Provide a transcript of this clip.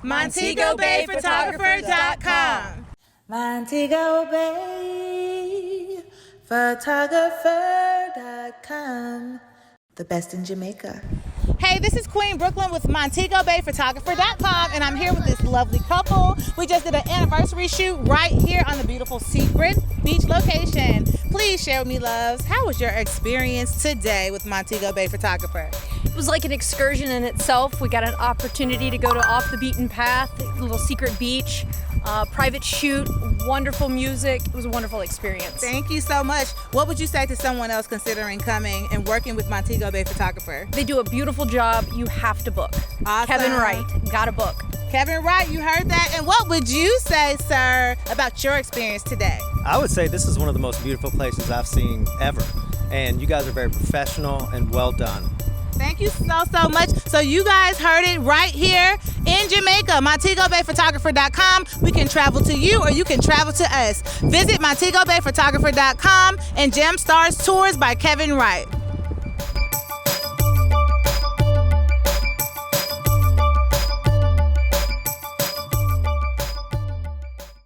MontegoBayPhotographer.com. Montego Bay Photographer.com. The best in Jamaica. Hey, this is Queen Brooklyn with MontegoBayPhotographer.com, and I'm here with this lovely couple. We just did an anniversary shoot right here on the beautiful Secret Beach location. Please share with me, loves, how was your experience today with Montego Bay Photographer? It was like an excursion in itself. We got an opportunity to go to off the beaten path, a little secret beach, private shoot, wonderful music. It was a wonderful experience. Thank you so much. What would you say to someone else considering coming and working with Montego Bay Photographer? They do a beautiful job. You have to book. Awesome. Kevin Wright, gotta book. Kevin Wright, you heard that. And what would you say, sir, about your experience today? I would say this is one of the most beautiful places I've seen ever. And you guys are very professional and well done. Thank you so much. So you guys heard it right here in Jamaica. MontegoBayPhotographer.com. We can travel to you or you can travel to us. Visit MontegoBayPhotographer.com and Gem Stars Tours by Kevin Wright.